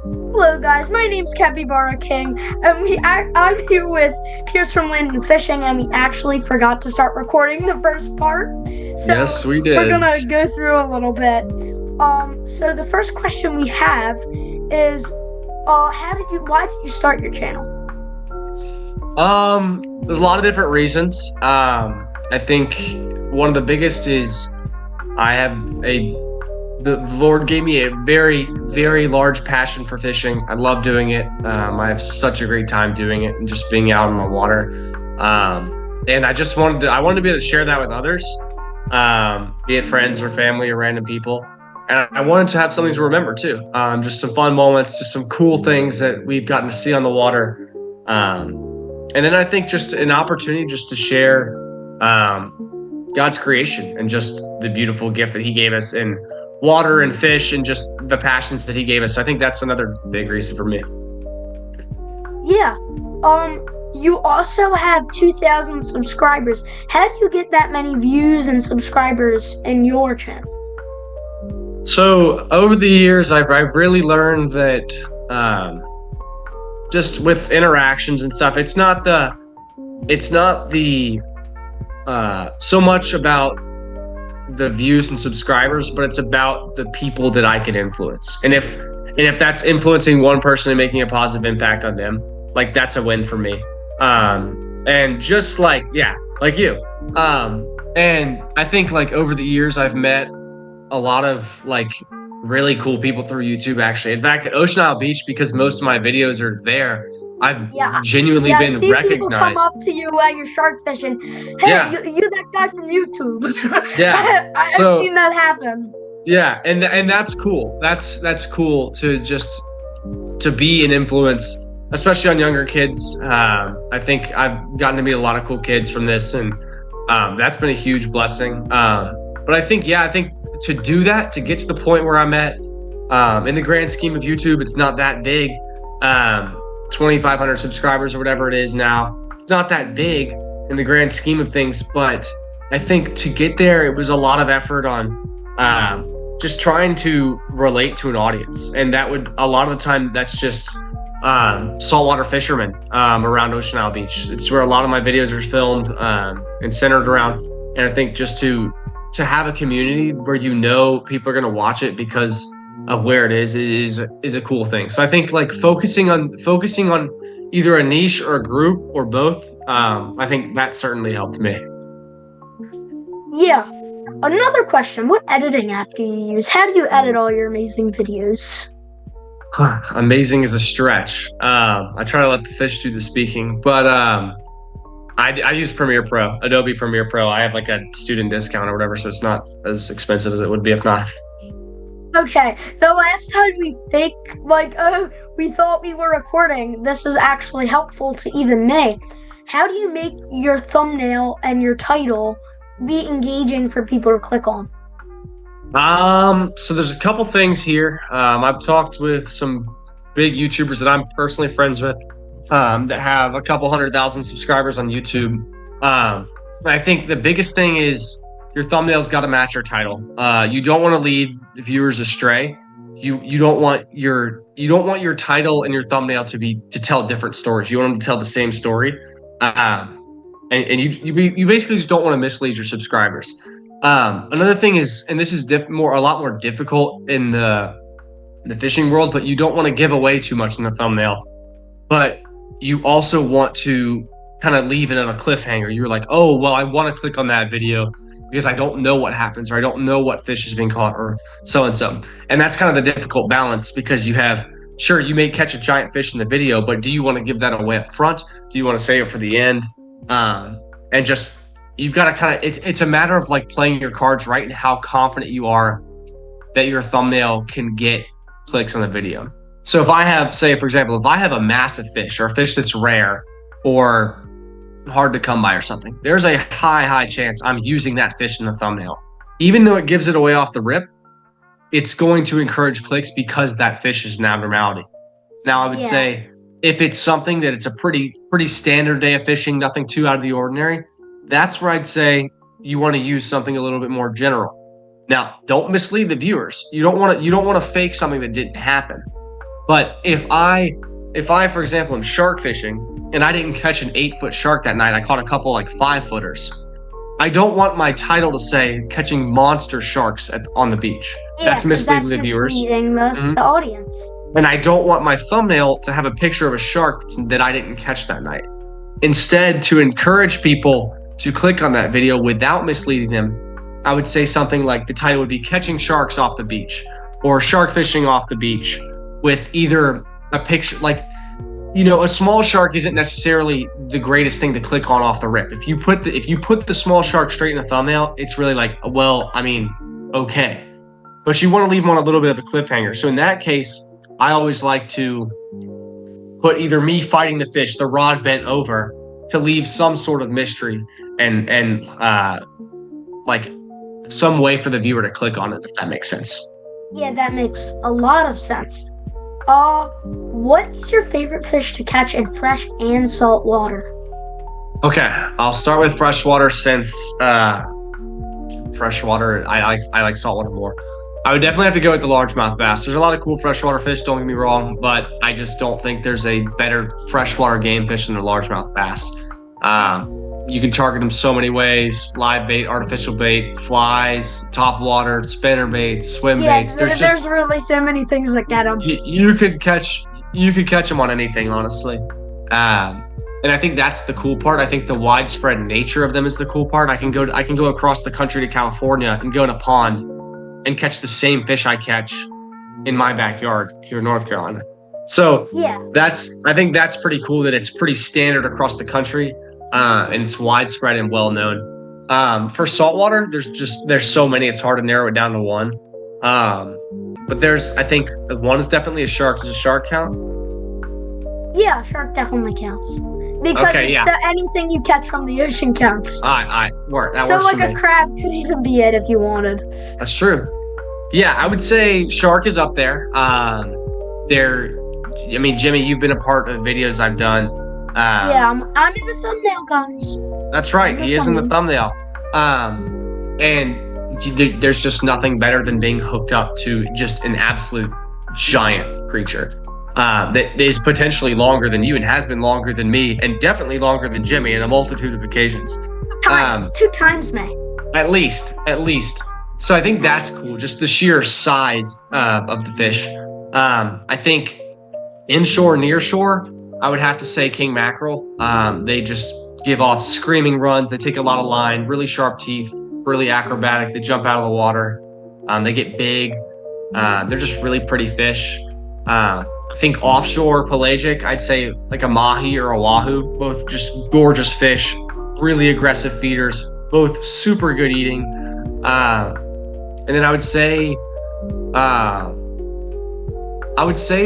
Hello, guys. My name's Capybara King, and I'm here with Pierce from Land and Fishing, and we actually forgot to start recording the first part, so Yes, we we're did. gonna go through a little bit. So the first question we have is, why did you start your channel? There's a lot of different reasons. I think one of the biggest is I have the Lord gave me a very, very large passion for fishing. I love doing it. I have such a great time doing it and just being out on the water. And I wanted to be able to share that with others, be it friends or family or random people. And I wanted to have something to remember too. Just some fun moments, just some cool things that we've gotten to see on the water. And then I think just an opportunity just to share God's creation and just the beautiful gift that He gave us in water and fish and just the passions that He gave us. So I think that's another big reason for me. Yeah. You also have 2,000 subscribers. How do you get that many views and subscribers in your channel? So over the years, I've really learned that just with interactions and stuff, it's not the so much about the views and subscribers, but it's about the people that I can influence. And if that's influencing one person and making a positive impact on them, like that's a win for me. And just like you. And I think like over the years I've met a lot of like really cool people through YouTube actually. In fact, at Ocean Isle Beach, because most of my videos are there, I've Yeah, genuinely yeah, I've been seen people come recognized. up to you while you're shark fishing. Hey, Yeah, you that guy from YouTube. yeah. I've So seen that happen. yeah, and that's cool. That's cool to just to be an influence, especially on younger kids. I think I've gotten to meet a lot of cool kids from this, and that's been a huge blessing. But I think to do that, to get to the point where I'm at, in the grand scheme of YouTube, it's not that big. 2,500 subscribers or whatever it is now. It's not that big in the grand scheme of things, but I think to get there, it was a lot of effort on just trying to relate to an audience. And that would, a lot of the time, that's just saltwater fishermen around Ocean Isle Beach. It's where a lot of my videos are filmed and centered around. And I think just to have a community where people are going to watch it because of where it is a cool thing. So I think like focusing on either a niche or a group or both, I think that certainly helped me. Yeah. Another question: what editing app do you use? How do you edit all your amazing videos? Amazing is a stretch. I try to let the fish do the speaking, but I use Premiere Pro, Adobe Premiere Pro. I have like a student discount or whatever, so it's not as expensive as it would be if not. Okay, the last time we thought we were recording, this is actually helpful to even me. How do you make your thumbnail and your title be engaging for people to click on? So there's a couple things here. I've talked with some big YouTubers that I'm personally friends with, that have a couple 100,000 subscribers on YouTube. I think the biggest thing is your thumbnail's got to match your title. You don't want to lead viewers astray. You don't want your title and your thumbnail to tell different stories. You want them to tell the same story. And you basically just don't want to mislead your subscribers. Another thing is, and this is a lot more difficult in the fishing world, but you don't want to give away too much in the thumbnail. But you also want to kind of leave it on a cliffhanger. You're like, oh, well, I want to click on that video because I don't know what happens, or I don't know what fish is being caught, or so and so. And that's kind of the difficult balance, because you may catch a giant fish in the video, but do you want to give that away up front? Do you want to save it for the end? And just, you've got to it's a matter of like playing your cards right and how confident you are that your thumbnail can get clicks on the video. So if I have, say, for example, if I have a massive fish or a fish that's rare or hard to come by or something, there's a high chance I'm using that fish in the thumbnail. Even though it gives it away off the rip, it's going to encourage clicks because that fish is an abnormality. Now, I would say if it's something that it's a pretty standard day of fishing, nothing too out of the ordinary, that's where I'd say you want to use something a little bit more general. Now, don't mislead the viewers. You don't want to fake something that didn't happen. But if I, for example, am shark fishing and I didn't catch an 8-foot shark that night, I caught a couple like 5-footers. I don't want my title to say catching monster sharks on the beach. Yeah, That's 'cause misleading the viewers. misleading Mhm. the audience. And I don't want my thumbnail to have a picture of a shark that I didn't catch that night. Instead, to encourage people to click on that video without misleading them, I would say something like the title would be Catching Sharks Off the Beach or Shark Fishing Off the Beach, with either a picture, like, a small shark isn't necessarily the greatest thing to click on off the rip. If you put the small shark straight in the thumbnail, it's really like, well, I mean, okay. But you want to leave them on a little bit of a cliffhanger. So in that case, I always like to put either me fighting the fish, the rod bent over, to leave some sort of mystery and like some way for the viewer to click on it, if that makes sense. Yeah, that makes a lot of sense. What is your favorite fish to catch in fresh and salt water? Okay, I'll start with freshwater since freshwater, I like saltwater more. I would definitely have to go with the largemouth bass. There's a lot of cool freshwater fish, don't get me wrong, but I just don't think there's a better freshwater game fish than the largemouth bass. You can target them so many ways: live bait, artificial bait, flies, top water, spinner baits, swim baits. There's really so many things that get them. You could catch them on anything, honestly. And I think that's the cool part. I think the widespread nature of them is the cool part. I can go across the country to California and go in a pond and catch the same fish I catch in my backyard here in North Carolina. So Yeah. I think that's pretty cool that it's pretty standard across the country, and it's widespread and well known. For saltwater, there's so many, it's hard to narrow it down to one. But I think one is definitely a shark. Does a shark count? Yeah, shark definitely counts. Because Okay, yeah. Anything you catch from the ocean counts. That So works like for a me. crab could even be it if you wanted. That's true. Yeah, I would say shark is up there. Jimmy, you've been a part of videos I've done. Yeah, I'm in the thumbnail, guys. That's right. He is in the thumbnail. And there's just nothing better than being hooked up to just an absolute giant creature that is potentially longer than you and has been longer than me and definitely longer than Jimmy in a multitude of occasions. Two times, May. At least. So I think that's cool. Just the sheer size of the fish. I think inshore, near shore, I would have to say king mackerel. They just give off screaming runs. They take a lot of line, really sharp teeth, really acrobatic. They jump out of the water. They get big. They're just really pretty fish. I think offshore pelagic, I'd say like a mahi or a wahoo, both just gorgeous fish, really aggressive feeders, both super good eating. And then I would say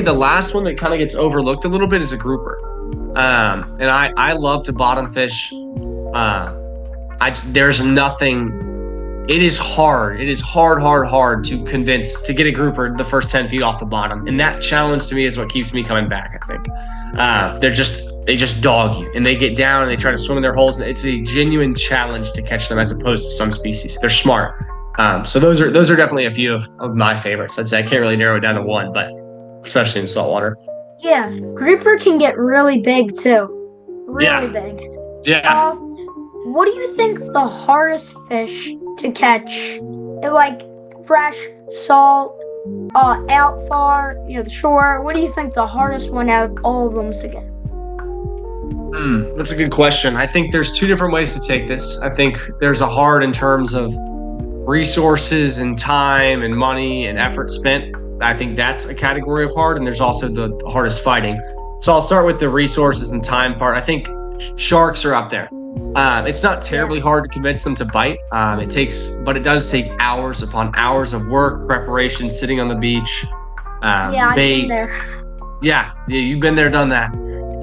the last one that kind of gets overlooked a little bit is a grouper. And I love to bottom fish. There's nothing. It is hard. It is hard to get a grouper the first 10 feet off the bottom. And that challenge to me is what keeps me coming back, I think. They just dog you and they get down and they try to swim in their holes. And it's a genuine challenge to catch them as opposed to some species. They're smart. So those are definitely a few of my favorites. I'd say I can't really narrow it down to one, but especially in saltwater. Yeah, grouper can get really big too. Really big. Yeah. What do you think the hardest fish to catch? Like fresh, salt, out far, the shore. What do you think the hardest one out of all of them is to get? That's a good question. I think there's two different ways to take this. I think there's a hard in terms of resources and time and money and effort spent. I think that's a category of hard, and there's also the hardest fighting. So I'll start with the resources and time part. I think sharks are up there. It's not terribly hard to convince them to bite. It does take hours upon hours of work, preparation, sitting on the beach, I've bait. been there. Yeah, you've been there, done that.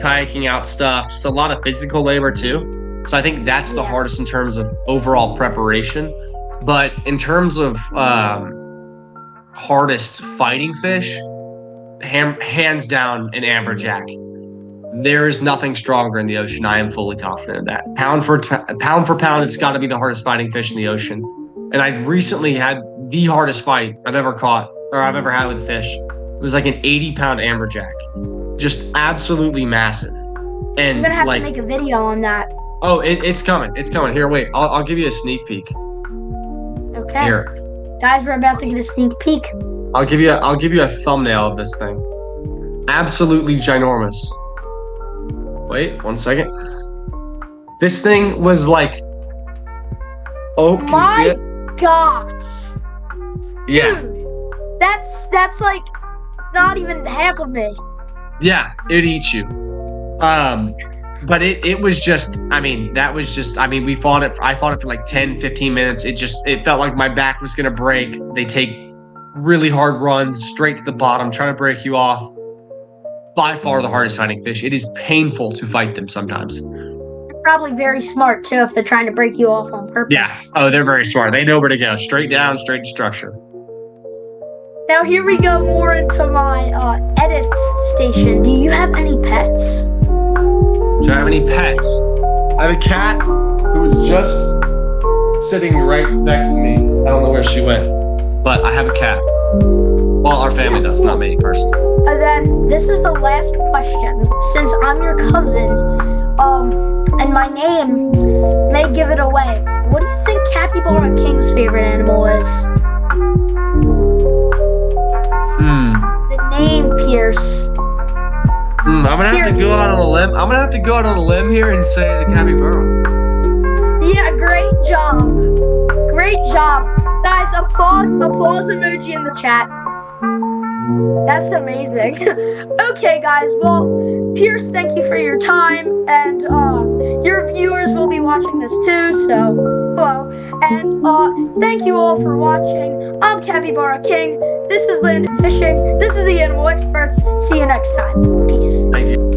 Kayaking out stuff, just a lot of physical labor too. So I think that's the hardest in terms of overall preparation. But in terms of hardest fighting fish, hands down an amberjack. There is nothing stronger in the ocean. I am fully confident of that. Pound for pound, it's got to be the hardest fighting fish in the ocean. And I recently had the hardest fight I've ever caught or I've ever had with a fish. It was like an 80-pound amberjack, just absolutely massive. And I'm gonna have like, to make a video on that. oh, it's coming. It's coming. Here, wait. I'll give you a sneak peek. Okay. Here, Guys, we're about to get a sneak peek. I'll give you a thumbnail of this thing. Absolutely ginormous. Wait, 1 second. This thing was like, oh, can you see it? My God. Yeah, Dude, that's like not even half of me. yeah, it'd eat you. But it was just, I mean, we fought it. I fought it for like 10, 15 minutes. It felt like my back was gonna break. They take really hard runs straight to the bottom, trying to break you off. By far the hardest fighting fish. It is painful to fight them sometimes. They're probably very smart too if they're trying to break you off on purpose. Yeah. Oh, they're very smart. They know where to go. Straight down, straight to structure. Now here we go more into my edits station. Do you have any pets? Do I have any pets? I have a cat who was just sitting right next to me. I don't know where she went, but I have a cat. Well, our family does, not me personally. And then this is the last question. Since I'm your cousin, and my name may give it away, what do you think Capybara King's favorite animal is? The name, Pierce. I'm gonna have to go out on a limb. I'm gonna have to go out on a limb here and say the capybara. Yeah, great job. Great job. Guys, applause emoji in the chat. That's amazing. Okay, guys. Well, Pierce, thank you for your time, and your viewers will be watching this too. So, hello, and thank you all for watching. I'm Capybara King. This is Landon Fishing. This is the Animal Experts. See you next time. Peace. Thank you.